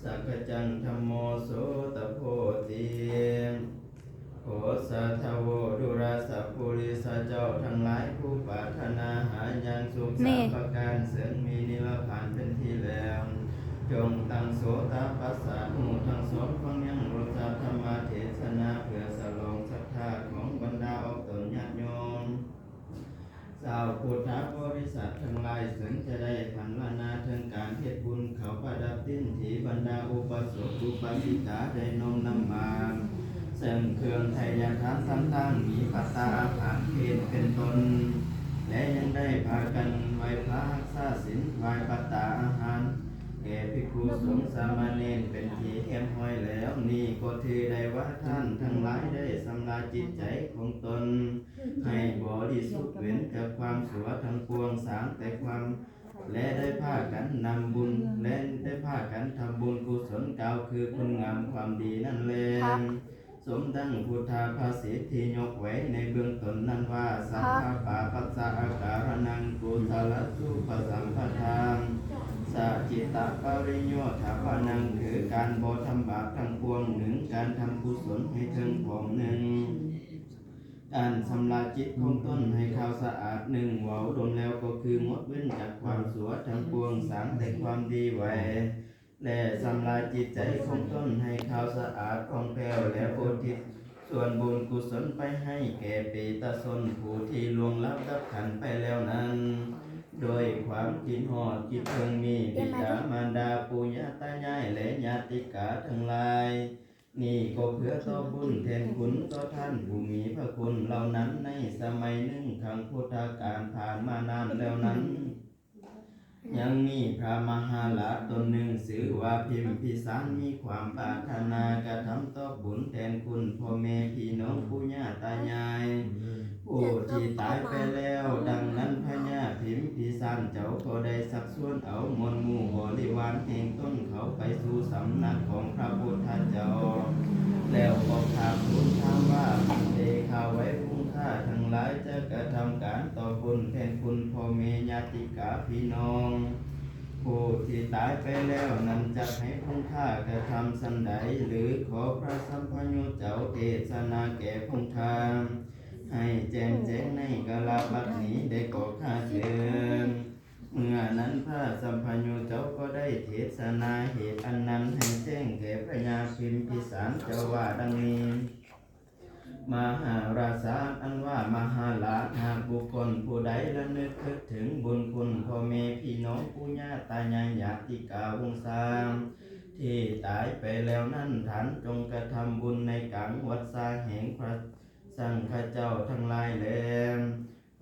สักกจังธัมโมโสตโพธิโอสัทธโวดุราสัพพุริสเจ้าทั้งหลายผู้ปรารถนาหาอย่างสุขสามประการเสริญมีนิพพานเป็นที่แล้วจงตั้งโสตปัสสะหูทั้งสองฟังยังรสธรรมเทศนาเพื่อสลองศรัทธาของบรรดาอกตนญาติโยมสาวพุทธบริษัททั้งหลายสึงจะได้พันลานาถึงการเทศบุญเขาประดับดิ้นถีบรรดาอุปสมอุปสิกาได้นมนำมาเสริมเครื่องไทยทานต่างๆมีภาษาอาหารเพศเป็นต้นและยังได้พากันไหว้พระรักษาศีลไหว้ปัตตาอาหารแก่ภิกษุสงฆ์สามเณรเป็นที่เอี่ยมห้อยแล้วนี่ก็ถือได้ว่าท่านทั้งหลายได้สำราญจิตใจของตนให้บริสุทธิ์เว้นจากความสัวทั้งปวงสามแต่ความและได้พากันนำบุญและได้พากันทำบุญกุศลกล่าวคือคุณงามความดีนั่นแลสมดังพุทธาภาษิตที่ยกไว้ในเบื้องต้นนั้นว่าสัพพะปาปัสสะอาการนังกุศลสุปสัมปทานสัจจิตปริโยธาภานังคือการบ่ทำบาปทั้งปวงหนึ่งการทำกุศลให้ถึงของหนึ่งการชำระจิตของตนให้ขาวสะอาดหนึ่งเว้าดมแล้วก็คืองดเว้นจากความชั่วทั้งปวงสามแต่ความดีไว้และชำระจิตใจของตนให้ขาวสะอาดผ่องแผ้วและอุทิศส่วนบุญกุศลไปให้แก่ปีตชนผู้ที่ล่วงลับดับขันไปแล้วนั้นโดยความคิดฮอดคิดเพิ่งมีบิดามารดาปู่ย่าตายายและญาติกาทั้งหลายนี่ก็เพื่อต่อบุญแทนคุณต่อท่านผู้มีพระคุณเหล่านั้นในสมัยหนึ่งครั้งพุทธกาลผ่านมานานแล้วนั้นยังมีพระมหาราชตนหนึ่งชื่อว่าพิมพิสารมีความปรารถนากระทำต่อบุญแทนคุณพ่อแม่พี่น้องปู่ย่าตายายผู้ที่ตายไปแล้วดังนั้นพญาพิมพิสารเจ้าก็ได้สักส่วนเอามวลหมู่บริวารแห่งต้นเขาไปสู่สำนักของพระพุทธเจ้าแล้วก็ถามทูลถามว่าเดข้าไว้พุ่งข้าทั้งหลายจะกระทำการต่อบุญแทนคุณพ่อแม่ญาติกาพี่น้องผู้ที่ตายไปแล้วนั้นจะให้พุ่งข้ากระทำสันใดหรือขอพระสัมภยุเจ้าเทศนาแก่พุ่งข้าให้แจ้งแจ้งในกาลบัดนี้ได้ก่อข้าเชิญเมื่อนั้นพระสัมภยุเจ้าก็ได้เทศนาเหตุอันนั้นให้แจ้งแก่พระญาพิมพิสารเจ้าว่าดังนี้มหาราชาอันว่ามหาลาภหากบุคคลผู้ใดระลึกถึงบุญคุณพ่อแม่พี่น้องปู่ย่าตายายญาติกาวงศาที่ตายไปแล้วนั้นท่านจงกระทำบุญในกังวัดสาแห่งพระสังฆเจ้าทั้งหลายแล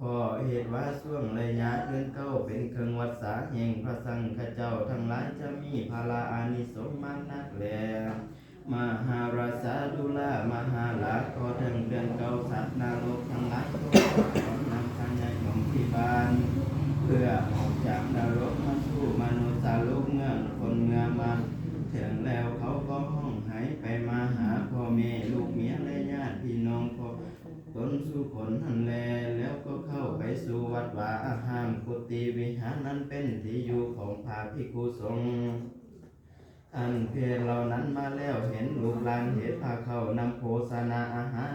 พอเหตุว่าช่วงระยะเดือนเก้าเป็นเครื่องวัดสาแห่งพระสังฆเจ้าทั้งหลายจะมีภาลาอานิสงส์มากนักแลมหาราชาดุลามหาลาภก็ถึงเดือนเก้าสัตว์นรกทั้งหลายก็ขอนำทันยของที่บ้านเพื่อออกจากนรกมาสู่มนุษย์ลูกเงื่อนคนเงื่อมาถึงแล้วเขาก็ห้องหายไปมาหาพ่อแม่ลูกเมียและญาติพี่น้องพ่อตนสู่ผลหันแลแล้วก็เข้าไปสู่วัดวาอาหามกุฏิวิหารนั้นเป็นที่อยู่ของพระภิกขุสงฆ์อันเพลเหล่านั้นมาแล้วเห็นลูกหลานเหตุพาเข้านำโภชนาอาหาร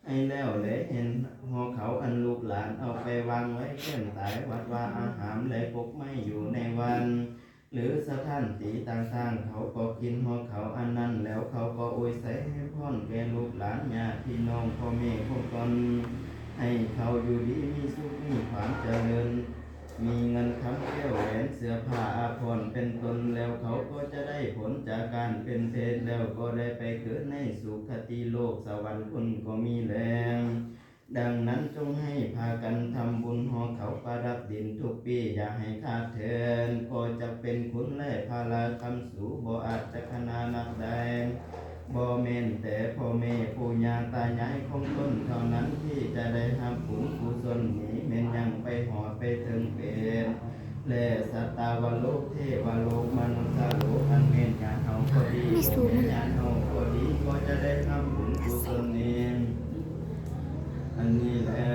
ให้แล้วและเห็นหอเขาอันลูกหลานเอาไปวางไว้เข้มตายวัดวาอาหารและปกไม่อยู่ในวันหรือสถานที่ต่างๆเขาก็กินหอเขาอันนั้นแล้วเขาก็อวยใส่ให้พ่อนแก่ลูกหลานญาติพี่น้องพ่อแม่ของตนให้เขาอยู่ดีมีสุขมีความเจริญมีเงินคำแก้วแหวนเสื้อผ้าอาภรณ์เป็นตนแล้วเขาก็จะได้ผลจากการเป็นเพศแล้วก็ได้ไปเกิดในสุคติโลกสวรรค์คุณก็มีแรงดังนั้นจงให้พากันทำบุญหอเขาประดับดินทุกปีอย่าให้ขาดเถินก็จะเป็นคุณและภาลาคำสูบ่อาจจะขนานักใดบ่แม่นแต่พ่อแม่ปู่ย่าตายายของตนเท่านั้นที่จะได้ทำบุญกุศลนี้แม่นยังไปหอดไปถึงเป็นและสัตตาวโลกเทวโลกมนุษย์โลกอันแม่นญาเฮาก็ดีบ่แม่นญาเฮาก็ดีก็จะได้ทำบุญกุศลนี้อันนี้แหละ